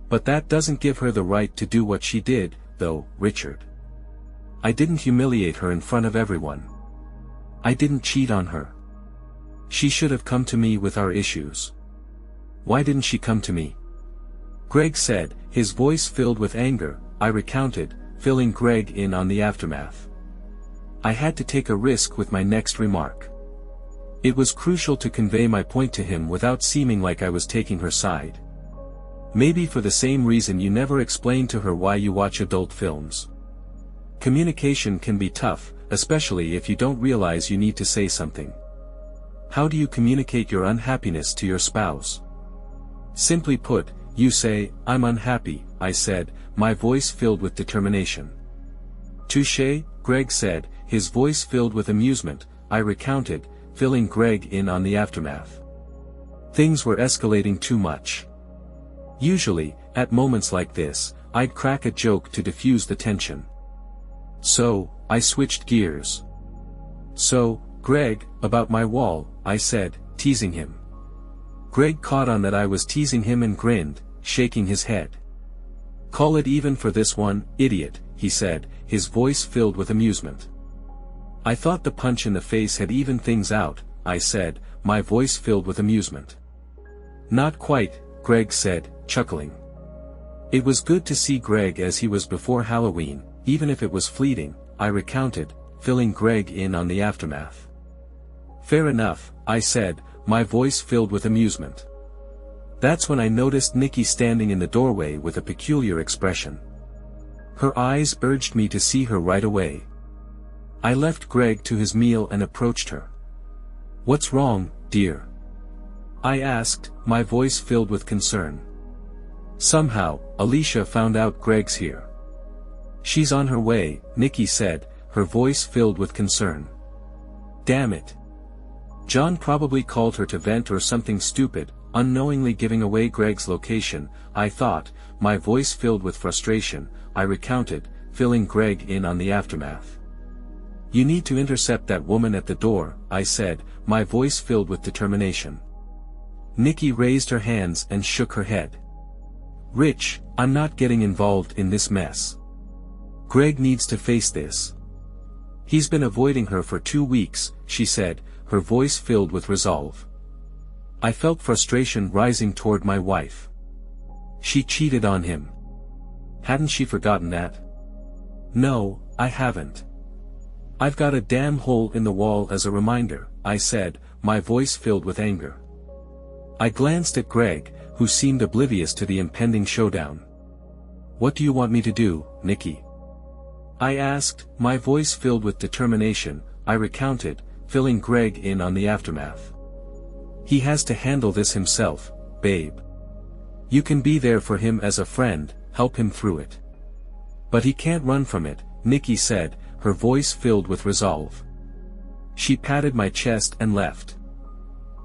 But that doesn't give her the right to do what she did, though, Richard. I didn't humiliate her in front of everyone. I didn't cheat on her. She should have come to me with our issues. Why didn't she come to me? Greg said, his voice filled with anger. I recounted, filling Greg in on the aftermath. I had to take a risk with my next remark. It was crucial to convey my point to him without seeming like I was taking her side. Maybe for the same reason you never explain to her why you watch adult films. Communication can be tough, especially if you don't realize you need to say something. How do you communicate your unhappiness to your spouse? Simply put, you say, I'm unhappy, I said, my voice filled with determination. Touché, Greg said, his voice filled with amusement. I recounted, filling Greg in on the aftermath. Things were escalating too much. Usually, at moments like this, I'd crack a joke to diffuse the tension. So, I switched gears. So, Greg, about my wall, I said, teasing him. Greg caught on that I was teasing him and grinned, shaking his head. Call it even for this one, idiot, he said, his voice filled with amusement. I thought the punch in the face had evened things out, I said, my voice filled with amusement. Not quite, Greg said, chuckling. It was good to see Greg as he was before Halloween, even if it was fleeting, I recounted, filling Greg in on the aftermath. Fair enough, I said, my voice filled with amusement. That's when I noticed Nikki standing in the doorway with a peculiar expression. Her eyes urged me to see her right away. I left Greg to his meal and approached her. What's wrong, dear? I asked, my voice filled with concern. Somehow, Alicia found out Greg's here. She's on her way, Nikki said, her voice filled with concern. Damn it. John probably called her to vent or something stupid, unknowingly giving away Greg's location, I thought, my voice filled with frustration. I recounted, filling Greg in on the aftermath. You need to intercept that woman at the door, I said, my voice filled with determination. Nikki raised her hands and shook her head. Rich, I'm not getting involved in this mess. Greg needs to face this. He's been avoiding her for 2 weeks, she said, her voice filled with resolve. I felt frustration rising toward my wife. She cheated on him. Hadn't she forgotten that? No, I haven't. I've got a damn hole in the wall as a reminder, I said, my voice filled with anger. I glanced at Greg, who seemed oblivious to the impending showdown. What do you want me to do, Nikki? I asked, my voice filled with determination. I recounted, filling Greg in on the aftermath. He has to handle this himself, babe. You can be there for him as a friend, help him through it. But he can't run from it, Nikki said, her voice filled with resolve. She patted my chest and left.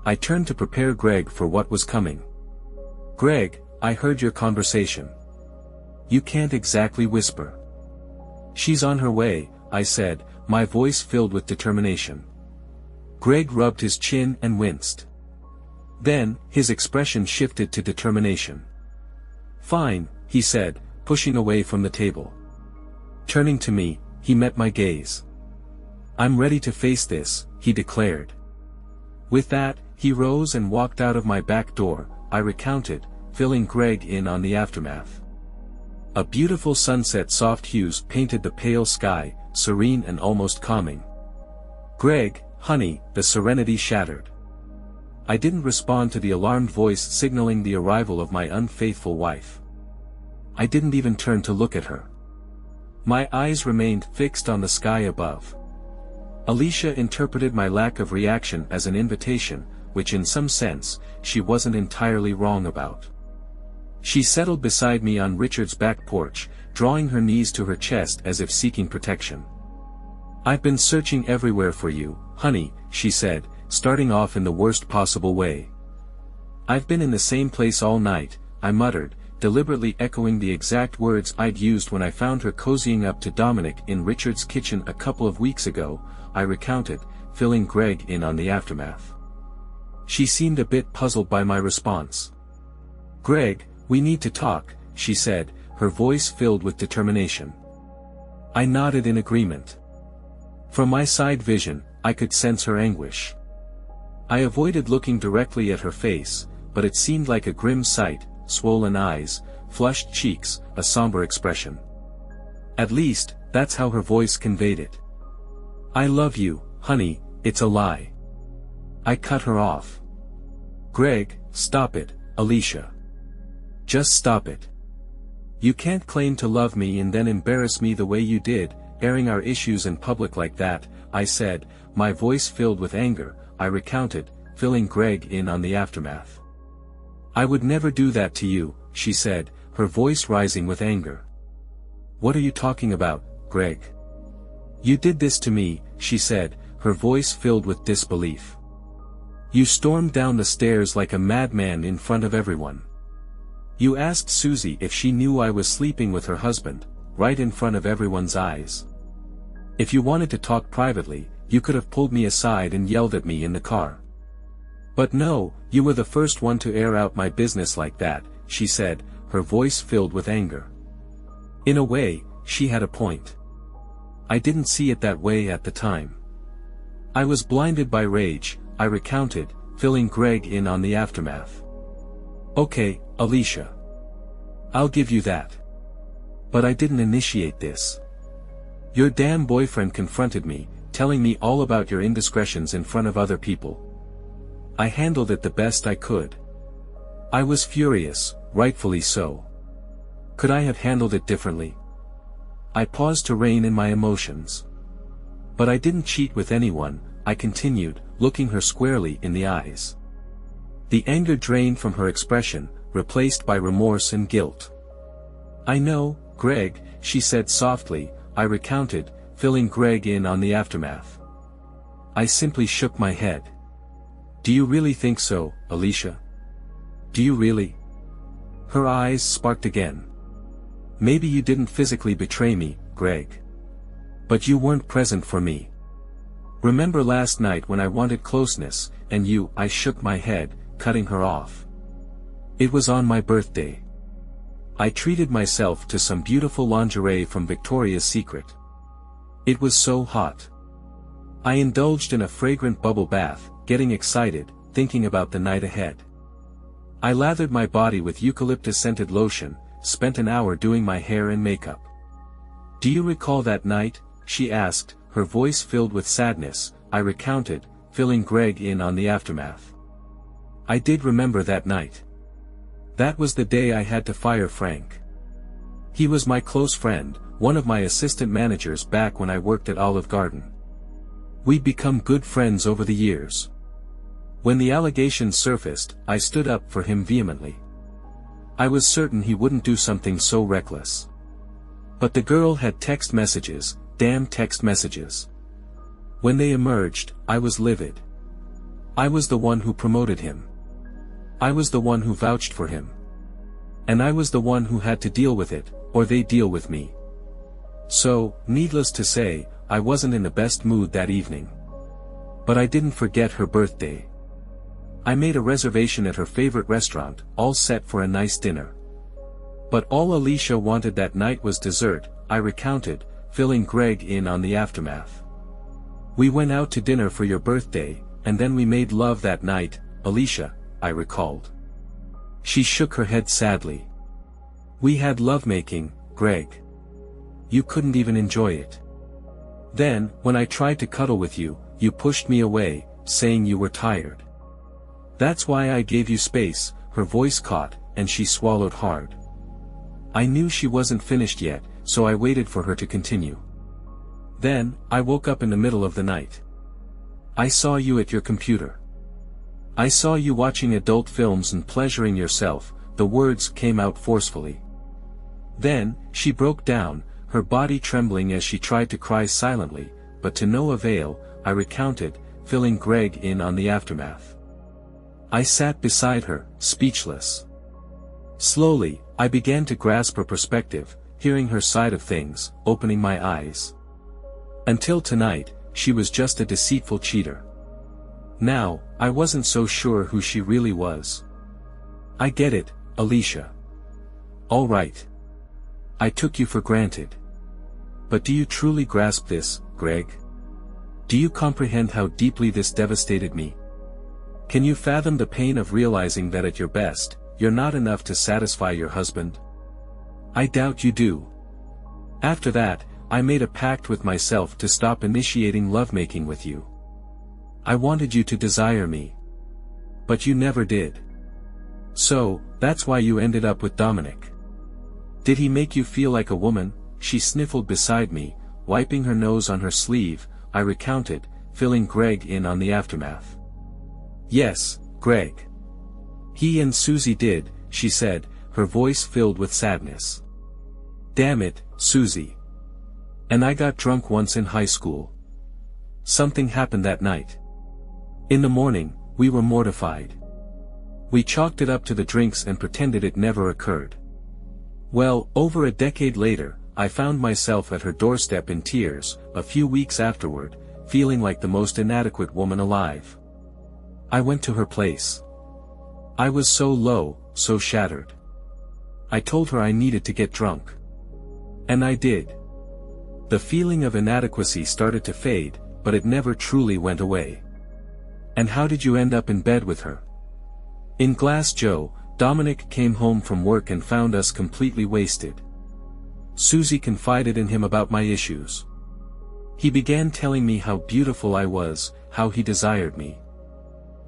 I turned to prepare Greg for what was coming. Greg, I heard your conversation. You can't exactly whisper. She's on her way, I said, my voice filled with determination. Greg rubbed his chin and winced. Then, his expression shifted to determination. Fine, he said, pushing away from the table. Turning to me, he met my gaze. I'm ready to face this, he declared. With that, he rose and walked out of my back door, I recounted, filling Greg in on the aftermath. A beautiful sunset soft hues painted the pale sky, serene and almost calming. Greg, honey, the serenity shattered. I didn't respond to the alarmed voice signaling the arrival of my unfaithful wife. I didn't even turn to look at her. My eyes remained fixed on the sky above. Alicia interpreted my lack of reaction as an invitation, which in some sense, she wasn't entirely wrong about. She settled beside me on Richard's back porch, drawing her knees to her chest as if seeking protection. "I've been searching everywhere for you, honey," she said, starting off in the worst possible way. "I've been in the same place all night," I muttered, deliberately echoing the exact words I'd used when I found her cozying up to Dominic in Richard's kitchen a couple of weeks ago, I recounted, filling Greg in on the aftermath. She seemed a bit puzzled by my response. "Greg, we need to talk," she said, her voice filled with determination. I nodded in agreement. From my side vision, I could sense her anguish. I avoided looking directly at her face, but it seemed like a grim sight, swollen eyes, flushed cheeks, a somber expression. At least, that's how her voice conveyed it. "I love you, honey, it's a lie." I cut her off. "Greg, stop it, Alicia. Just stop it. You can't claim to love me and then embarrass me the way you did, airing our issues in public like that," I said, my voice filled with anger, I recounted, filling Greg in on the aftermath. "I would never do that to you," she said, her voice rising with anger. "What are you talking about, Greg?" "You did this to me," she said, her voice filled with disbelief. "You stormed down the stairs like a madman in front of everyone. You asked Susie if she knew I was sleeping with her husband, right in front of everyone's eyes. If you wanted to talk privately, you could have pulled me aside and yelled at me in the car. But no, you were the first one to air out my business like that," she said, her voice filled with anger. In a way, she had a point. I didn't see it that way at the time. I was blinded by rage, I recounted, filling Greg in on the aftermath. "Okay, Alicia. I'll give you that. But I didn't initiate this. Your damn boyfriend confronted me, telling me all about your indiscretions in front of other people. I handled it the best I could. I was furious, rightfully so. Could I have handled it differently?" I paused to rein in my emotions. "But I didn't cheat with anyone," I continued, looking her squarely in the eyes. The anger drained from her expression, replaced by remorse and guilt. "I know, Greg," she said softly, I recounted, filling Greg in on the aftermath. I simply shook my head. "Do you really think so, Alicia? Do you really?" Her eyes sparked again. "Maybe you didn't physically betray me, Greg. But you weren't present for me. Remember last night when I wanted closeness, and you—" I shook my head, cutting her off. "It was on my birthday. I treated myself to some beautiful lingerie from Victoria's Secret. It was so hot. I indulged in a fragrant bubble bath, getting excited, thinking about the night ahead. I lathered my body with eucalyptus-scented lotion, spent an hour doing my hair and makeup. Do you recall that night?" she asked, her voice filled with sadness, I recounted, filling Greg in on the aftermath. I did remember that night. That was the day I had to fire Frank. He was my close friend, one of my assistant managers back when I worked at Olive Garden. We'd become good friends over the years. When the allegations surfaced, I stood up for him vehemently. I was certain he wouldn't do something so reckless. But the girl had text messages, damn text messages. When they emerged, I was livid. I was the one who promoted him. I was the one who vouched for him. And I was the one who had to deal with it, or they deal with me. So, needless to say, I wasn't in the best mood that evening. But I didn't forget her birthday. I made a reservation at her favorite restaurant, all set for a nice dinner. But all Alicia wanted that night was dessert, I recounted, filling Greg in on the aftermath. We went out to dinner for your birthday, and then we made love that night, Alicia, I recalled. She shook her head sadly. We had lovemaking, Greg. You couldn't even enjoy it. Then, when I tried to cuddle with you, you pushed me away, saying you were tired. That's why I gave you space. Her voice caught, and she swallowed hard. I knew she wasn't finished yet, so I waited for her to continue. Then, I woke up in the middle of the night. I saw you at your computer. I saw you watching adult films and pleasuring yourself. The words came out forcefully. Then, she broke down, her body trembling as she tried to cry silently, but to no avail. I recounted, filling Greg in on the aftermath. I sat beside her, speechless. Slowly, I began to grasp her perspective, hearing her side of things, opening my eyes. Until tonight, she was just a deceitful cheater. Now, I wasn't so sure who she really was. I get it, Alicia. All right. I took you for granted. But do you truly grasp this, Greg? Do you comprehend how deeply this devastated me? Can you fathom the pain of realizing that at your best, you're not enough to satisfy your husband? I doubt you do. After that, I made a pact with myself to stop initiating lovemaking with you. I wanted you to desire me. But you never did. So, that's why you ended up with Dominic. Did he make you feel like a woman? She sniffled beside me, wiping her nose on her sleeve. I recounted, filling Greg in on the aftermath. Yes, Greg. He and Susie did, she said, her voice filled with sadness. Damn it, Susie. And I got drunk once in high school. Something happened that night. In the morning, we were mortified. We chalked it up to the drinks and pretended it never occurred. Well, over a decade later, I found myself at her doorstep in tears, a few weeks afterward, feeling like the most inadequate woman alive. I went to her place. I was so low, so shattered. I told her I needed to get drunk. And I did. The feeling of inadequacy started to fade, but it never truly went away. And how did you end up in bed with her? In Glass Joe, Dominic came home from work and found us completely wasted. Susie confided in him about my issues. He began telling me how beautiful I was, how he desired me.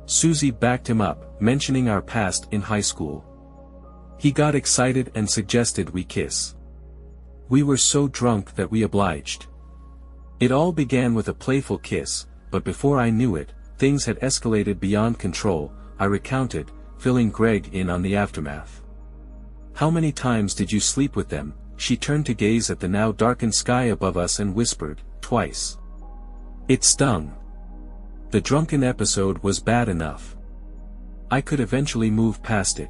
Susie backed him up, mentioning our past in high school. He got excited and suggested we kiss. We were so drunk that we obliged. It all began with a playful kiss, but before I knew it, things had escalated beyond control. I recounted, filling Greg in on the aftermath. How many times did you sleep with them? She turned to gaze at the now darkened sky above us and whispered, twice. It stung. The drunken episode was bad enough. I could eventually move past it.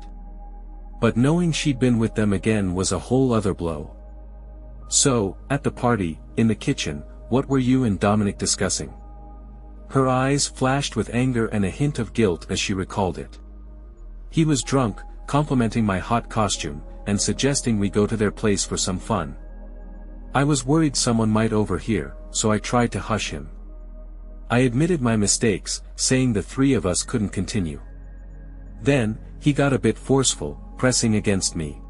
But knowing she'd been with them again was a whole other blow. So, at the party, in the kitchen, what were you and Dominic discussing? Her eyes flashed with anger and a hint of guilt as she recalled it. He was drunk, complimenting my hot costume, and suggesting we go to their place for some fun. I was worried someone might overhear, so I tried to hush him. I admitted my mistakes, saying the three of us couldn't continue. Then, he got a bit forceful, pressing against me.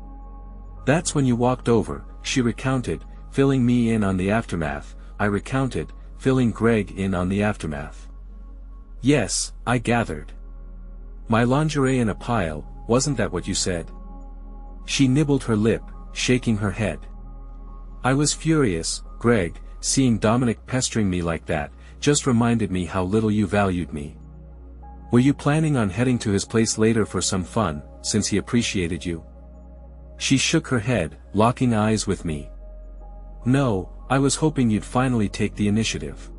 That's when you walked over, she recounted, filling me in on the aftermath. I recounted, filling Greg in on the aftermath. Yes, I gathered. My lingerie in a pile, wasn't that what you said? She nibbled her lip, shaking her head. I was furious, Greg, seeing Dominic pestering me like that, just reminded me how little you valued me. Were you planning on heading to his place later for some fun, since he appreciated you? She shook her head, locking eyes with me. No, I was hoping you'd finally take the initiative.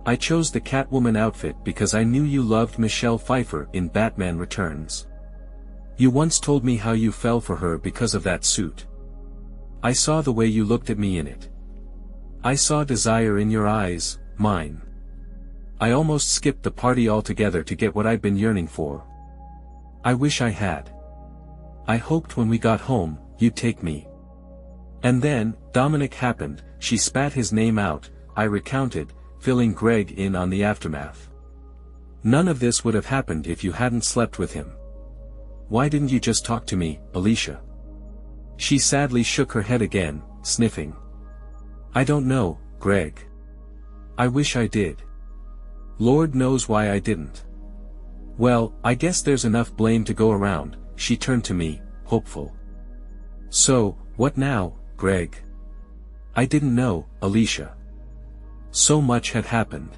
I chose the Catwoman outfit because I knew you loved Michelle Pfeiffer in Batman Returns. You once told me how you fell for her because of that suit. I saw the way you looked at me in it. I saw desire in your eyes, mine. I almost skipped the party altogether to get what I'd been yearning for. I wish I had. I hoped when we got home, you'd take me. And then, Dominic happened. She spat his name out, I recounted, filling Greg in on the aftermath. None of this would have happened if you hadn't slept with him. Why didn't you just talk to me, Alicia? She sadly shook her head again, sniffing. I don't know, Greg. I wish I did. Lord knows why I didn't. Well, I guess there's enough blame to go around. She turned to me, hopeful. So, what now, Greg? I didn't know, Alicia. So much had happened.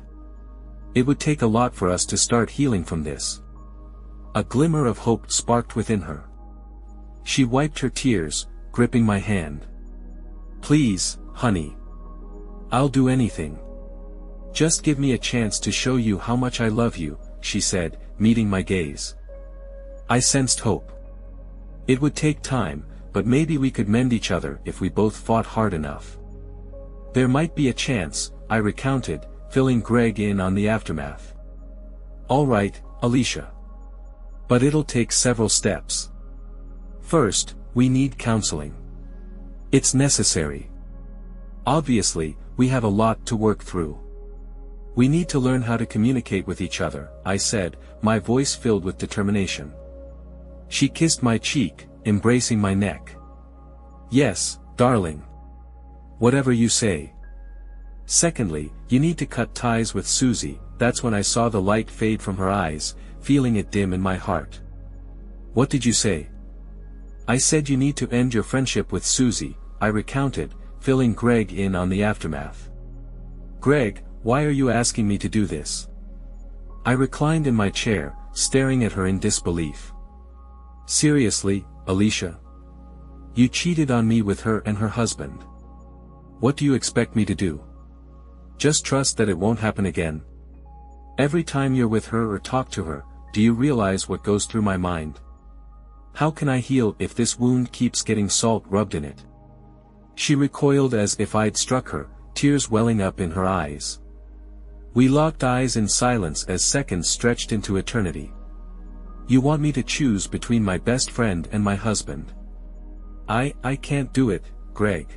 It would take a lot for us to start healing from this. A glimmer of hope sparked within her. She wiped her tears, gripping my hand. Please, honey. I'll do anything. Just give me a chance to show you how much I love you, she said, meeting my gaze. I sensed hope. It would take time, but maybe we could mend each other if we both fought hard enough. There might be a chance, I recounted, filling Greg in on the aftermath. All right, Alicia. But it'll take several steps. First, we need counseling. It's necessary. Obviously, we have a lot to work through. We need to learn how to communicate with each other, I said, my voice filled with determination. She kissed my cheek, embracing my neck. Yes, darling. Whatever you say. Secondly, you need to cut ties with Susie. That's when I saw the light fade from her eyes, feeling it dim in my heart. What did you say? I said you need to end your friendship with Susie, I recounted, filling Greg in on the aftermath. Greg, why are you asking me to do this? I reclined in my chair, staring at her in disbelief. Seriously, Alicia? You cheated on me with her and her husband. What do you expect me to do? Just trust that it won't happen again? Every time you're with her or talk to her, do you realize what goes through my mind? How can I heal if this wound keeps getting salt rubbed in it? She recoiled as if I'd struck her, tears welling up in her eyes. We locked eyes in silence as seconds stretched into eternity. You want me to choose between my best friend and my husband? I can't do it, Greg.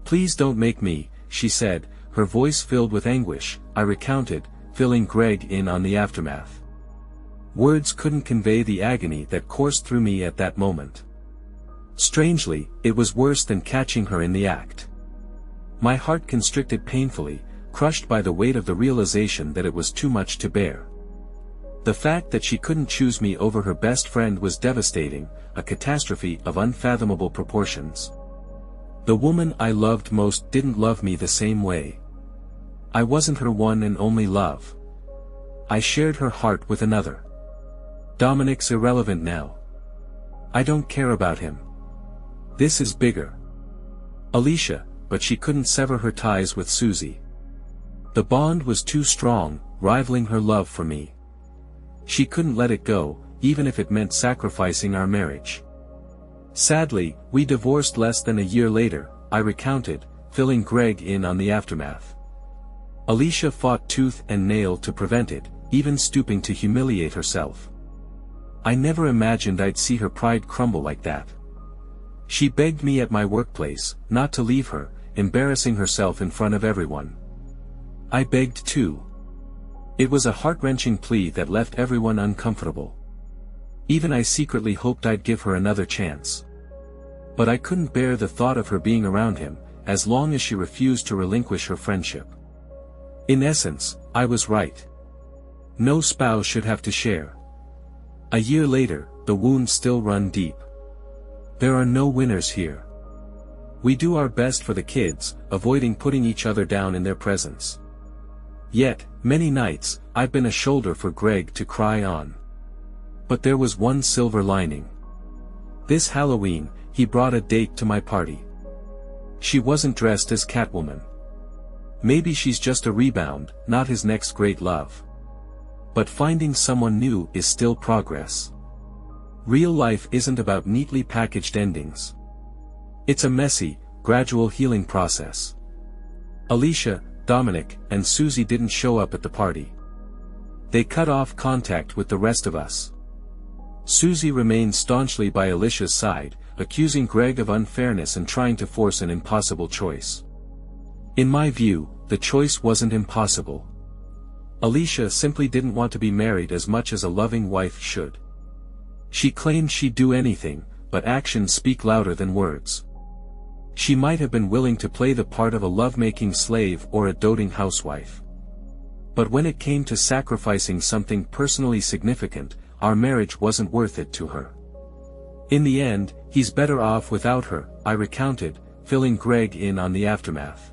Please don't make me, she said, her voice filled with anguish, I recounted, filling Greg in on the aftermath. Words couldn't convey the agony that coursed through me at that moment. Strangely, it was worse than catching her in the act. My heart constricted painfully, crushed by the weight of the realization that it was too much to bear. The fact that she couldn't choose me over her best friend was devastating, a catastrophe of unfathomable proportions. The woman I loved most didn't love me the same way. I wasn't her one and only love. I shared her heart with another. Dominic's irrelevant now. I don't care about him. This is bigger. Alicia, but she couldn't sever her ties with Susie. The bond was too strong, rivaling her love for me. She couldn't let it go, even if it meant sacrificing our marriage. Sadly, we divorced less than a year later, I recounted, filling Greg in on the aftermath. Alicia fought tooth and nail to prevent it, even stooping to humiliate herself. I never imagined I'd see her pride crumble like that. She begged me at my workplace, not to leave her, embarrassing herself in front of everyone. I begged too. It was a heart-wrenching plea that left everyone uncomfortable. Even I secretly hoped I'd give her another chance. But I couldn't bear the thought of her being around him, as long as she refused to relinquish her friendship. In essence, I was right. No spouse should have to share. A year later, the wounds still run deep. There are no winners here. We do our best for the kids, avoiding putting each other down in their presence. Yet, many nights, I've been a shoulder for Greg to cry on. But there was one silver lining. This Halloween, he brought a date to my party. She wasn't dressed as Catwoman. Maybe she's just a rebound, not his next great love. But finding someone new is still progress. Real life isn't about neatly packaged endings. It's a messy, gradual healing process. Alicia, Dominic, and Susie didn't show up at the party. They cut off contact with the rest of us. Susie remained staunchly by Alicia's side, accusing Greg of unfairness and trying to force an impossible choice. In my view, the choice wasn't impossible. Alicia simply didn't want to be married as much as a loving wife should. She claimed she'd do anything, but actions speak louder than words. She might have been willing to play the part of a love-making slave or a doting housewife. But when it came to sacrificing something personally significant, our marriage wasn't worth it to her. In the end, he's better off without her, I recounted, filling Greg in on the aftermath.